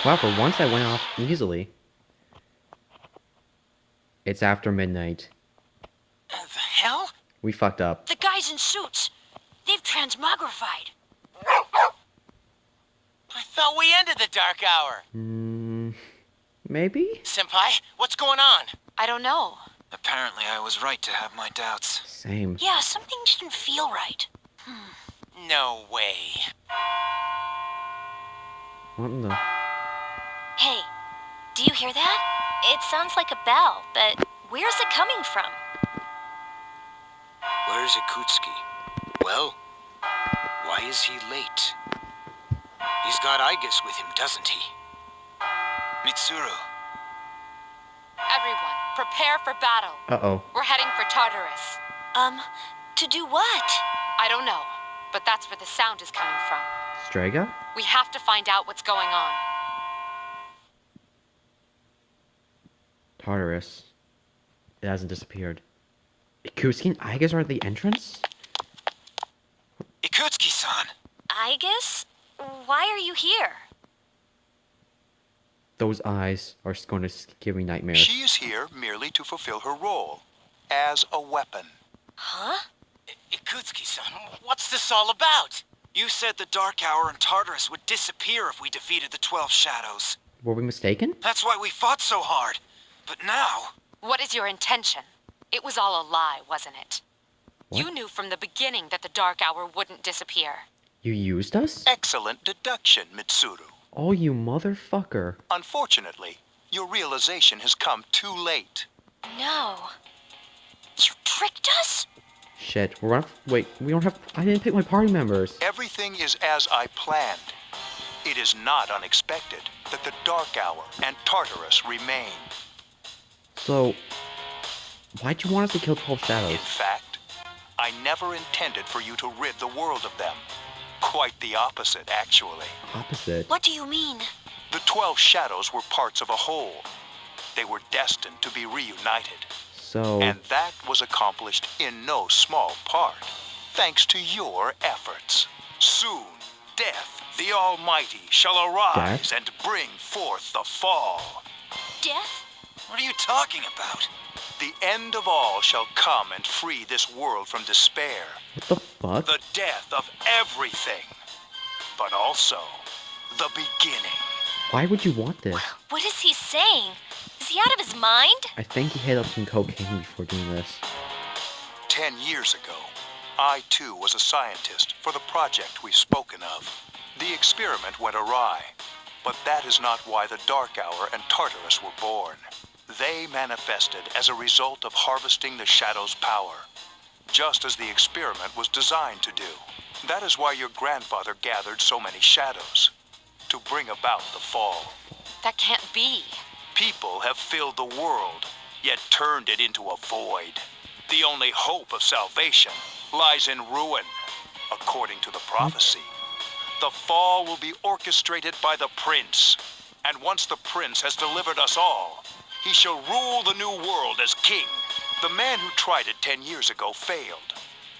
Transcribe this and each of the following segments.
Wow, for once I went off easily. It's after midnight. The hell? We fucked up. The guys in suits. They've transmogrified. I thought we ended the dark hour. Maybe? Senpai, what's going on? I don't know. Apparently I was right to have my doubts. Same. Yeah, something didn't feel right. No way. What in the... Hey, do you hear that? It sounds like a bell, but where's it coming from? Where's Ikutsuki? Well, why is he late? He's got Aigis with him, doesn't he? Mitsuru. Everyone, prepare for battle. Uh-oh. We're heading for Tartarus. To do what? I don't know, but that's where the sound is coming from. Strega? We have to find out what's going on. Tartarus. It hasn't disappeared. Ikutsuki and Aigis are at the entrance? Ikutsuki-san! I guess? Why are you here? Those eyes are going to give me nightmares. She is here merely to fulfill her role as a weapon. Huh? Ikutsuki-san, what's this all about? You said the Dark Hour and Tartarus would disappear if we defeated the 12 Shadows. Were we mistaken? That's why we fought so hard. But now... What is your intention? It was all a lie, wasn't it? What? You knew from the beginning that the Dark Hour wouldn't disappear. You used us? Excellent deduction, Mitsuru. Oh, you motherfucker. Unfortunately, your realization has come too late. No. You tricked us? Shit, we're on... Wait, we don't have... I didn't pick my party members. Everything is as I planned. It is not unexpected that the Dark Hour and Tartarus remain. So, why'd you want us to kill 12 In shadows? fact, I never intended for you to rid the world of them. Quite the opposite, actually. Opposite. What do you mean? The 12 shadows were parts of a whole. They were destined to be reunited. So... And that was accomplished in no small part, thanks to your efforts. Soon, Death, the Almighty, shall arise and bring forth the fall. Death? What are you talking about? The end of all shall come and free this world from despair. What the fuck? The death of everything. But also, the beginning. Why would you want this? What is he saying? Is he out of his mind? I think he hit up some cocaine before doing this. 10 years ago, I too was a scientist for the project we've spoken of. The experiment went awry, but that is not why the Dark Hour and Tartarus were born. They manifested as a result of harvesting the Shadow's power, just as the experiment was designed to do. That is why your grandfather gathered so many shadows, to bring about the fall. That can't be. People have filled the world, yet turned it into a void. The only hope of salvation lies in ruin, according to the prophecy. The fall will be orchestrated by the prince, and once the prince has delivered us all, he shall rule the new world as king. The man who tried it 10 years ago failed,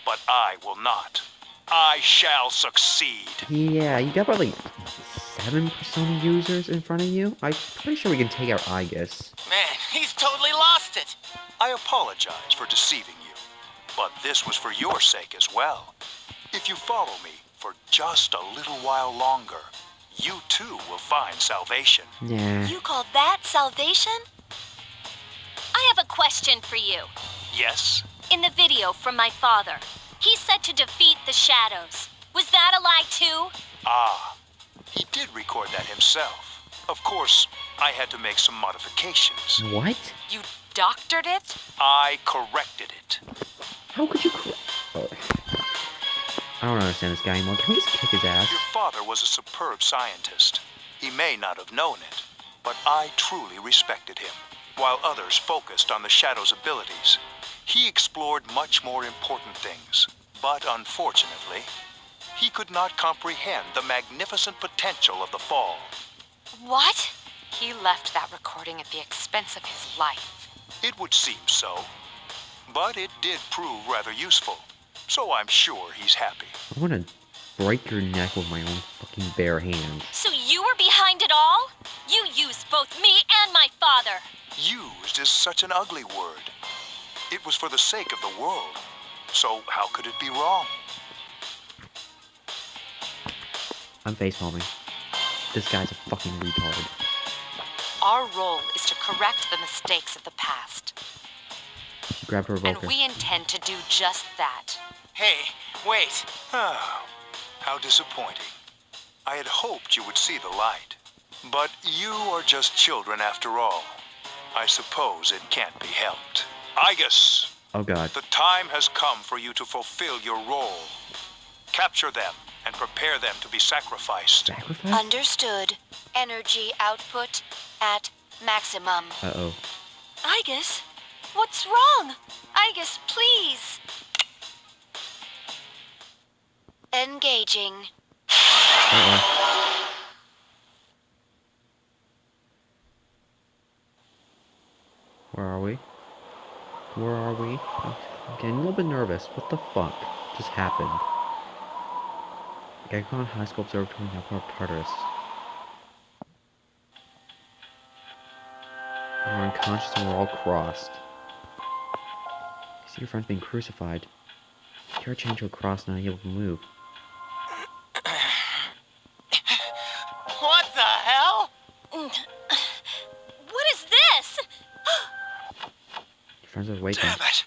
but I will not. I shall succeed. Yeah, you got about like 7 Persona users in front of you? I'm pretty sure we can take out Aigis. Man, he's totally lost it. I apologize for deceiving you, but this was for your sake as well. If you follow me for just a little while longer, you too will find salvation. Yeah. You call that salvation? I have a question for you. Yes? In the video from my father, he said to defeat the shadows. Was that a lie too? Ah, he did record that himself. Of course, I had to make some modifications. What? You doctored it? I corrected it. How could you oh. I don't understand this guy anymore. Can we just kick his ass? Your father was a superb scientist. He may not have known it, but I truly respected him. While others focused on the Shadow's abilities, he explored much more important things. But unfortunately, he could not comprehend the magnificent potential of the fall. What? He left that recording at the expense of his life. It would seem so. But it did prove rather useful, so I'm sure he's happy. I want to break your neck with my own fucking bare hands. So you were behind it all? You used both me and my father. Used is such an ugly word. It was for the sake of the world. So how could it be wrong? I'm facepalming. This guy's a fucking retard. Our role is to correct the mistakes of the past. She grabbed her And revoker. we intend to do just that. Hey, wait. Oh, how disappointing. I had hoped you would see the light. But you are just children after all. I suppose it can't be helped. Igus, Oh god. the time has come for you to fulfill your role. Capture them and prepare them to be sacrificed. Sacrifice? Understood. Energy output at maximum. Uh-oh. Igus, what's wrong? Igus, please. Engaging. Uh-oh. Where are we? Where are we? I'm getting a little bit nervous. What the fuck just happened? Gagakon High School Observatory now of Tartarus. We're unconscious and we're all crossed. You see your friends being crucified. You're chained to a cross, not able to move. What the hell? What is this? Your friends are waking. Damn it!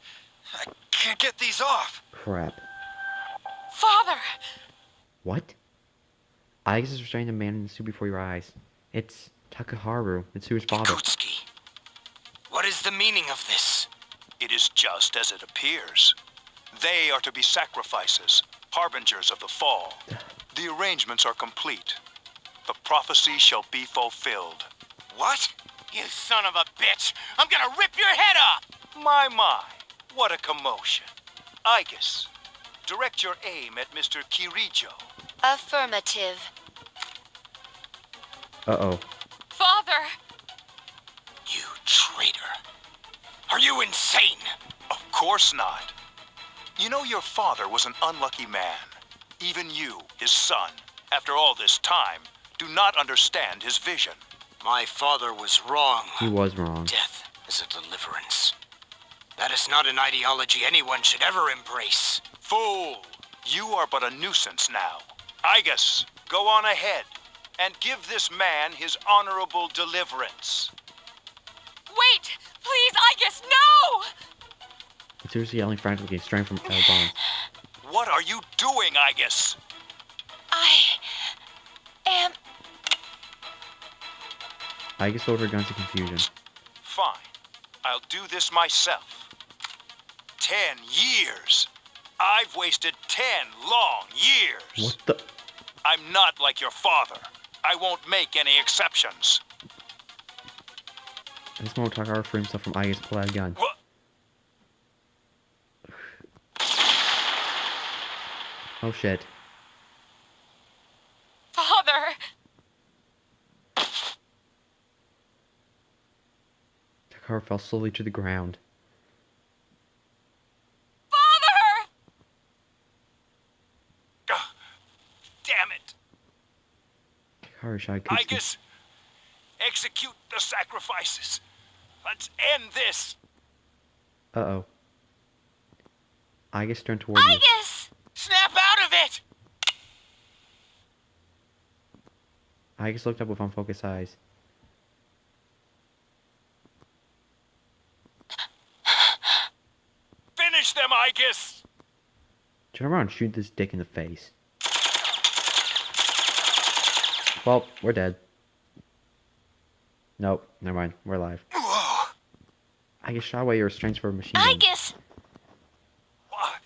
I can't get these off. Crap. Father! What? Igus is restraining a man in the suit before your eyes. It's Takaharu, Mitsuru's father. Ikutsuki. What is the meaning of this? It is just as it appears. They are to be sacrifices, harbingers of the fall. The arrangements are complete. The prophecy shall be fulfilled. What? You son of a bitch! I'm gonna rip your head off! My, what a commotion. Igus, direct your aim at Mr. Kirijo. Affirmative. Uh-oh. Father! You traitor. Are you insane? Of course not. You know your father was an unlucky man. Even you, his son, after all this time, do not understand his vision. My father was wrong. He was wrong. Death is a deliverance. That is not an ideology anyone should ever embrace. Fool! You are but a nuisance now. Igus, go on ahead and give this man his honorable deliverance. Wait! Please, Igus, no! Mitsuru's yelling frantically, straying from bonds. What are you doing, Igus? I am... Igus lowered her guns in confusion. Fine. I'll do this myself. 10 years. I've wasted 10 long years. What the? I'm not like your father. I won't make any exceptions. At this moment, Takaharu freed himself from Igus' pull out a gun. What? Oh shit. Father! Takaharu fell slowly to the ground. Father! Ugh, damn it. Takaharu shot Ikutsuki. Igus, execute the sacrifices. Let's end this. Uh-oh. Igus turned toward you. Igus! Snap out of it! Igus looked up with unfocused eyes. Finish them, Igus. Turn around and shoot this dick in the face. Well, we're dead. Nope, never mind. We're alive. Whoa. Igus shot away your restraints for a machine gun. Igus! What?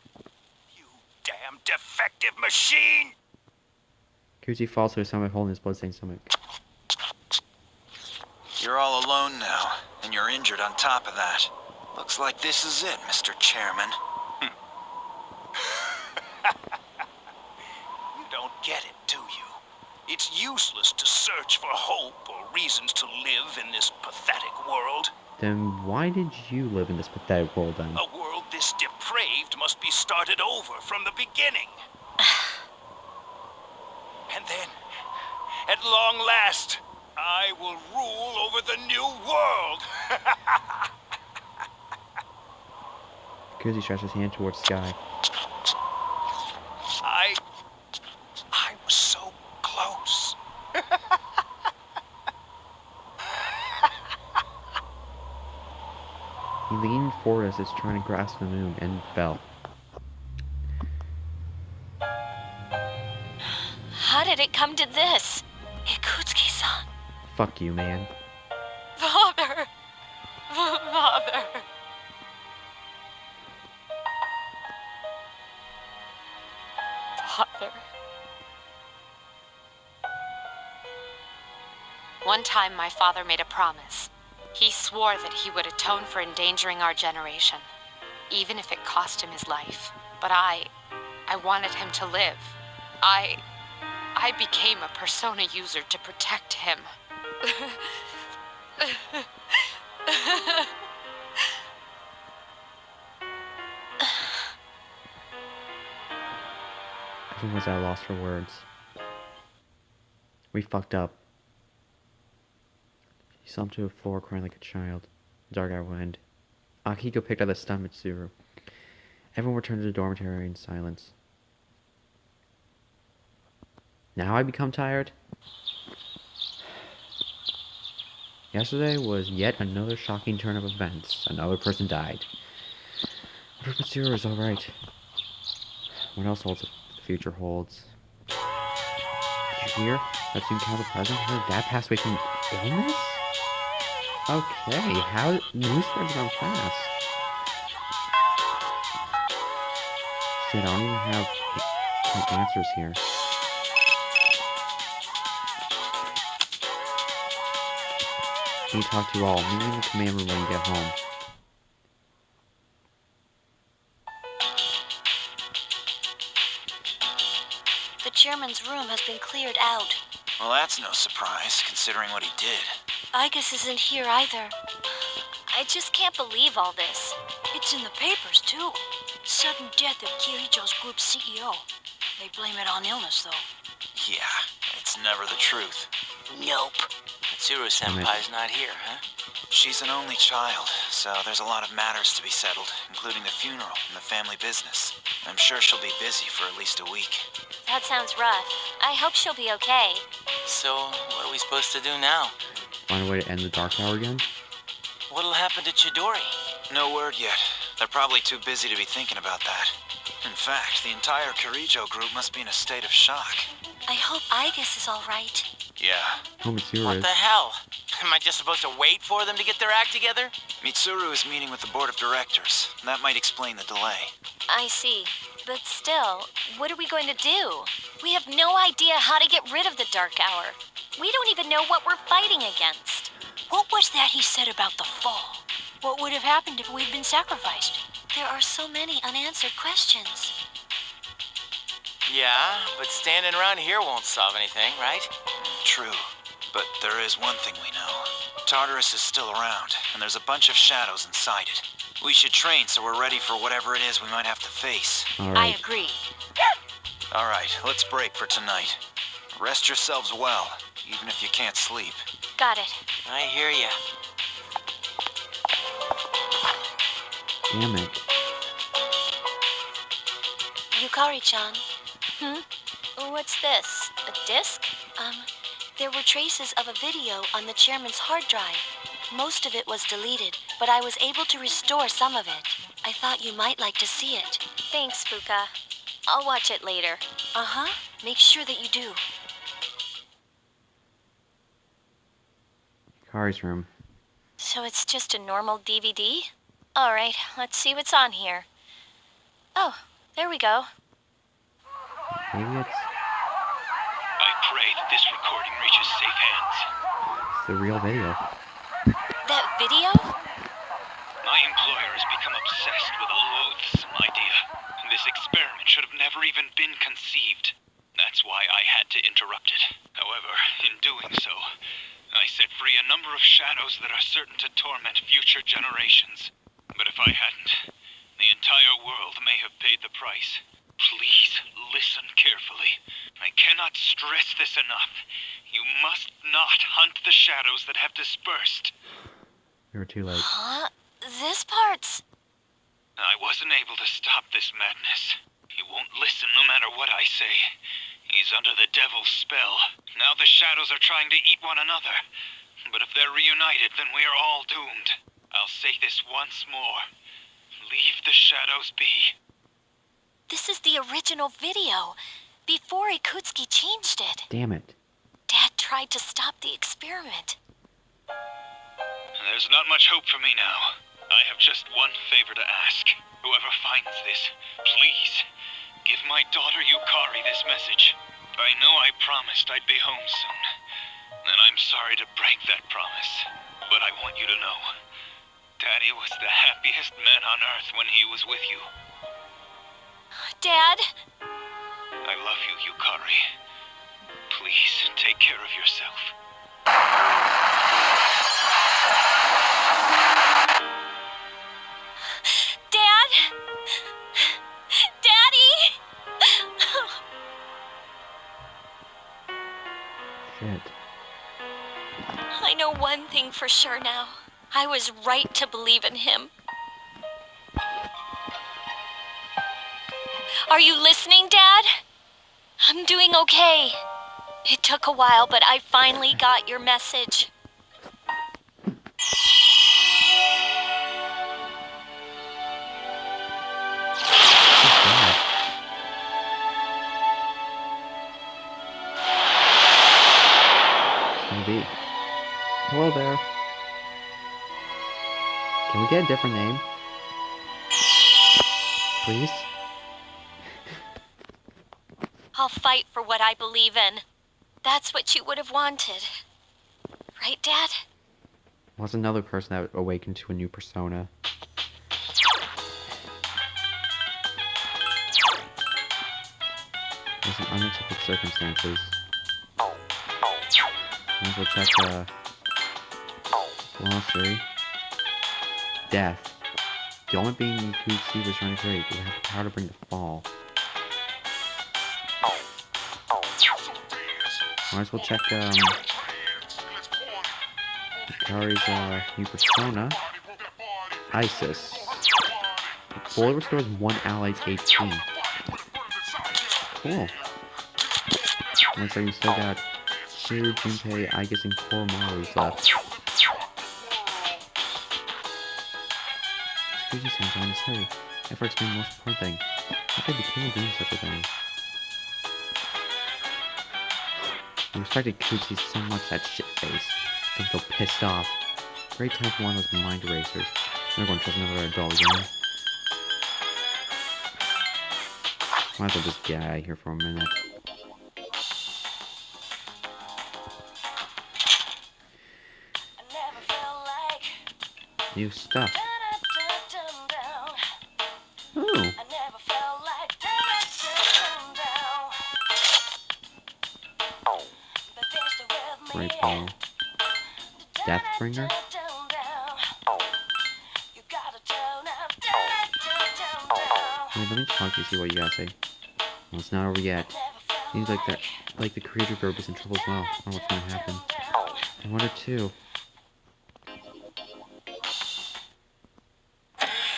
You damn defective machine! Ikutsuki falls to his stomach, holding his bloodstained stomach. You're all alone now, and you're injured on top of that. Looks like this is it, Mr. Chairman. You don't get it, do you? It's useless to search for hope or reasons to live in this pathetic world. Then why did you live in this pathetic world then? A world this depraved must be started over from the beginning. And then, at long last, I will rule over the new world. Kuzi stretches his hand towards the sky. I was so close. He leaned forward as if trying to grasp the moon and fell. How did it come to this? Ikutsuki-san. Fuck you, man. Father. Father. Father. One time my father made a promise. He swore that he would atone for endangering our generation, even if it cost him his life. But I wanted him to live. I became a persona user to protect him. Everyone was at a loss for words. We fucked up. He slumped to the floor crying like a child. The dark eye wind. Akihiko picked up the stunned Mitsuru. Everyone returned to the dormitory in silence. Now I become tired? Yesterday was yet another shocking turn of events. Another person died. What if Mitsuru is alright? What else holds the future holds? Did you hear? That soon counts a present? Her dad passed away from illness? Okay, how news spreads around fast. Shit, I don't even have any answers here. Need to talk to you all. Meet me in the command room when you get home. The chairman's room has been cleared out. Well, that's no surprise, considering what he did. Igus isn't here either. I just can't believe all this. It's in the papers, too. Sudden death of Kirijo's group CEO. They blame it on illness, though. Yeah, it's never the truth. Nope. Mitsuru-senpai's not here, huh? She's an only child, so there's a lot of matters to be settled, including the funeral and the family business. I'm sure she'll be busy for at least a week. That sounds rough. I hope she'll be okay. So, what are we supposed to do now? Find a way to end the Dark Hour again? What'll happen to Chidori? No word yet. They're probably too busy to be thinking about that. In fact, the entire Kirijo group must be in a state of shock. I hope Igus is all right. Yeah. Oh, Mitsuru What is. the hell? Am I just supposed to wait for them to get their act together? Mitsuru is meeting with the board of directors. That might explain the delay. I see. But still, what are we going to do? We have no idea how to get rid of the Dark Hour. We don't even know what we're fighting against. What was that he said about the fall? What would have happened if we'd been sacrificed? There are so many unanswered questions. Yeah, but standing around here won't solve anything, right? True. But there is one thing we know. Tartarus is still around, and there's a bunch of shadows inside it. We should train so we're ready for whatever it is we might have to face. Alright. I agree. All right, let's break for tonight. Rest yourselves well, even if you can't sleep. Got it. I hear ya. Damn it. Yukari-chan. What's this? A disc? There were traces of a video on the chairman's hard drive. Most of it was deleted, but I was able to restore some of it. I thought you might like to see it. Thanks, Fuka. I'll watch it later. Uh-huh. Make sure that you do. Kari's room. So it's just a normal DVD? All right, let's see what's on here. Oh, there we go. Maybe it's I pray that this recording reaches safe hands. the real video. That video? My employer has become obsessed with a loathsome idea. This experiment should have never even been conceived. That's why I had to interrupt it. However, in doing so, I set free a number of shadows that are certain to torment future generations. But if I hadn't, the entire world may have paid the price. Please listen carefully. I cannot stress this enough. You must not hunt the shadows that have dispersed. You're too late. Huh? This part's... I wasn't able to stop this madness. He won't listen no matter what I say. He's under the devil's spell. Now the shadows are trying to eat one another. But if they're reunited, then we are all doomed. I'll say this once more. Leave the shadows be. This is the original video, before Ikutsuki changed it. Damn it. Dad tried to stop the experiment. There's not much hope for me now. I have just one favor to ask. Whoever finds this, please, give my daughter Yukari this message. I know I promised I'd be home soon, and I'm sorry to break that promise. But I want you to know, Daddy was the happiest man on earth when he was with you. Dad? I love you, Yukari. Please, take care of yourself. Dad? Daddy? Shit. I know one thing for sure now. I was right to believe in him. Are you listening, Dad? I'm doing okay. It took a while, but I finally got your message. It's gonna be. Hello there. Can we get a different name? Please? I'll fight for what I believe in. That's what you would have wanted. Right, Dad? Was another person that awakened to a new persona. There's some unexpected circumstances. Might as well check glossary. Death. The element being you could see was trying to create. We have the power to bring the fall. Might as well check Yukari's new persona. Isis. Fully restores one ally's HP. Cool. Looks like we still got Shiru, Junpei, Igus, and Koromaru's left. Excuse me, Sanji, let's hurry. Effort's been the most important thing. How could I be capable of doing such a thing? I respected Kutsi so much, that shit face. I'm so pissed off. Great time for one of those mind erasers. I'm never going to trust another adult again. Might as well just get out of here for a minute. New stuff. Oh. Great ball. Deathbringer? Hey, let me talk to you, see what you gotta say. Well, it's not over yet. Seems like that, like the creator group is in trouble as well. I don't know what's gonna happen. I wonder too.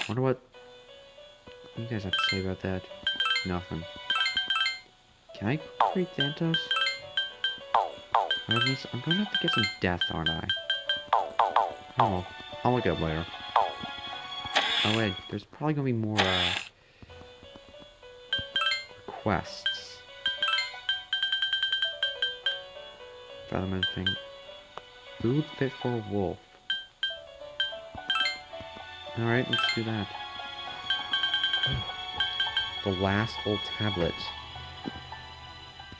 Wonder what you guys have to say about that. Nothing. Can I create Xantos? Or at least I'm gonna have to get some death, aren't I? Oh, I'll look it up later. Oh wait, there's probably gonna be more requests. Development thing. Food fit for a wolf. Alright, let's do that. The last old tablet.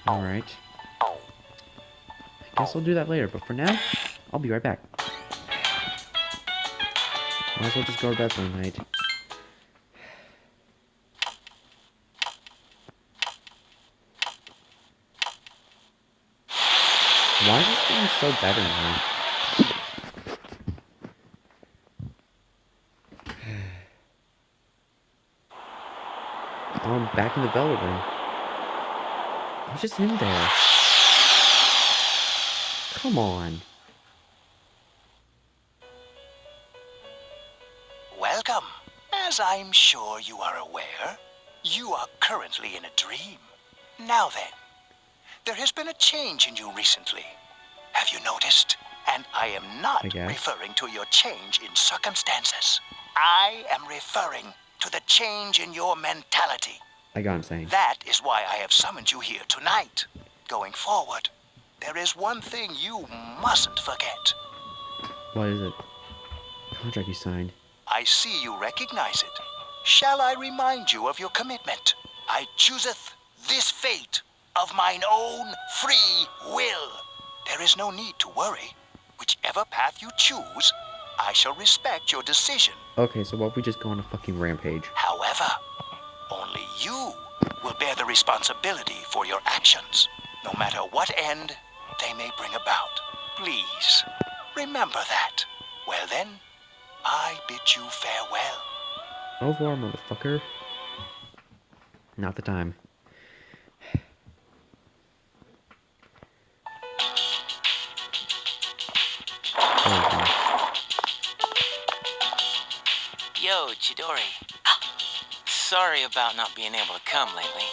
Alright. I guess I'll do that later, but for now, I'll be right back. Might as well just go to bed for the night. Why is this game so better now? I'm back in the Velvet Room. was just in there. Come on. Welcome. As I'm sure you are aware, you are currently in a dream. Now then, there has been a change in you recently. Have you noticed? And I am not referring to your change in circumstances. I am referring to the change in your mentality. I got what I'm saying. That is why I have summoned you here tonight. Going forward, there is one thing you mustn't forget. What is it? Contract you signed. I see you recognize it. Shall I remind you of your commitment? I chooseth this fate of mine own free will. There is no need to worry. Whichever path you choose, I shall respect your decision. Okay, so what if we just go on a fucking rampage? However, only you will bear the responsibility for your actions, no matter what end they may bring about. Please, remember that. Well then, I bid you farewell. Au revoir, motherfucker. Not the time. Yo, Chidori. Sorry about not being able to come lately.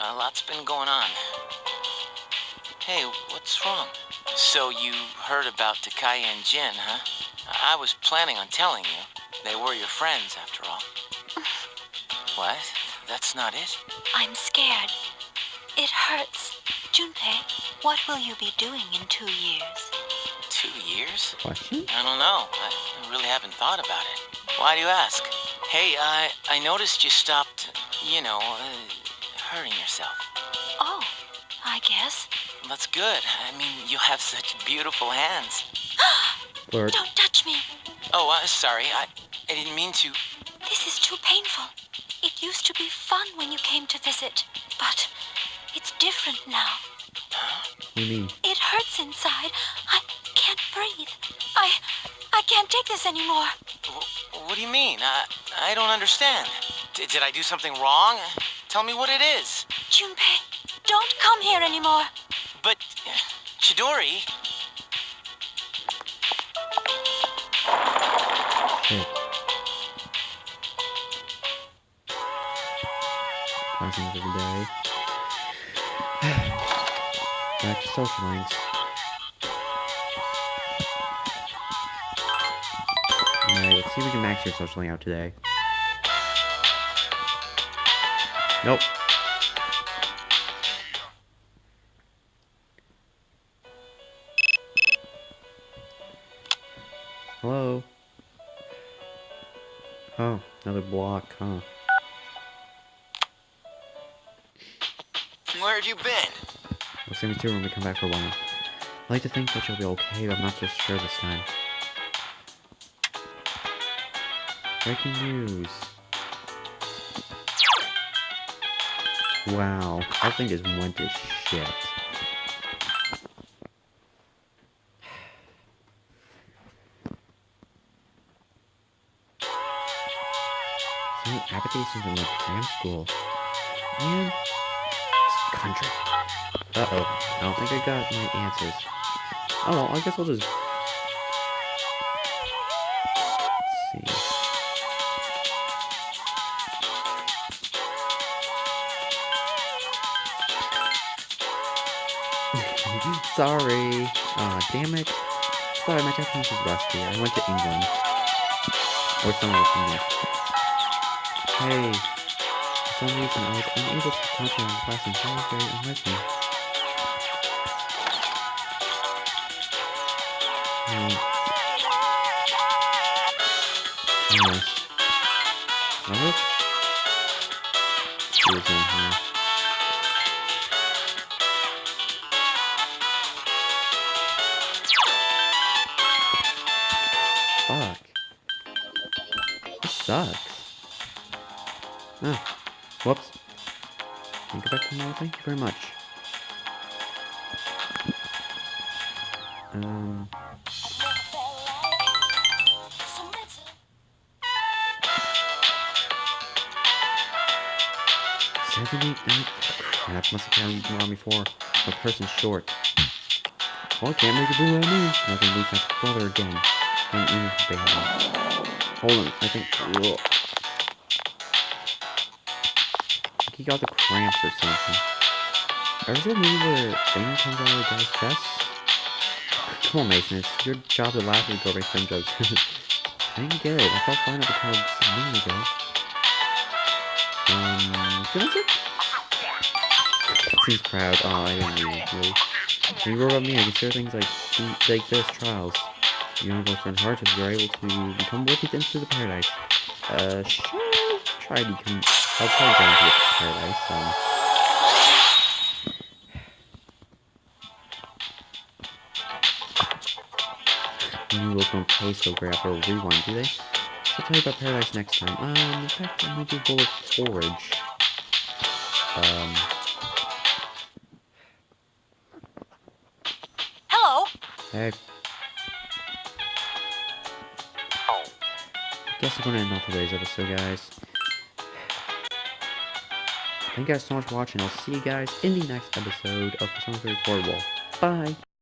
A lot's been going on. Hey, what's wrong? So you heard about Takaya and Jin, huh? I was planning on telling you. They were your friends, after all. What? That's not it? I'm scared. It hurts. Junpei, what will you be doing in 2 years? 2 years? Question? I don't know. I really haven't thought about it. Why do you ask? Hey, I noticed you stopped, hurting yourself. Oh, I guess. That's good. I mean, you have such beautiful hands. Flirt. Don't touch me. Oh, sorry. I didn't mean to. This is too painful. It used to be fun when you came to visit, but it's different now. Huh? What do you mean? It hurts inside. I can't breathe. I can't take this anymore. What do you mean? I don't understand. Did I do something wrong? Tell me what it is. Junpei, don't come here anymore. But, Chidori... Shit. Classrooms every day. Back to social links. Alright, let's see if we can max your social link out today. Nope. Hello? Oh, another block, huh? Where have you been? We'll send you to when we come back for a while. I like to think that you'll be okay, but I'm not so sure this time. Breaking news. Wow, that thing just went to shit. Some apathy seems to like cram school. Man, this country. Uh-oh, I don't think I got my answers. Oh well, I guess I'll just... Let's see. Sorry. Aw, damn it. Sorry, my Japanese is rusty. I went to England. Or somewhere from there. Hey. For some reason, I was unable to concentrate on class and that was very unlucky. Yes. What? She was in here. Fuck. This sucks. Ah. Whoops. Can you go back to normal? Thank you very much. $78. Yeah, I must have carried around before. A person's short. Well, can't make a fool out of me. I'm gonna lose my brother again. Can't even abandon. Hold on, I think. Ugh. I think he got the cramps or something. Ever see a movie where a thing comes out of the guy's chest? Come on, Mason, it's your job to laugh at the garbage film jokes. I didn't get it. I felt fine up until just a minute ago. Can I Seems proud. Oh, I didn't read it, really. When you wrote about me, I consider things like this trials. You don't go turn hardships, you're able to become worthy to enter the paradise. Sure. I'll try to get into the paradise, Noodles don't taste so great after a rewind, do they? I'll tell you about paradise next time. In fact, I'm gonna do a bowl of porridge. Hello. Hey. Guess I'm gonna end off today's episode, guys. Thank you guys so much for watching. I'll see you guys in the next episode of Persona 3 Portable. Bye!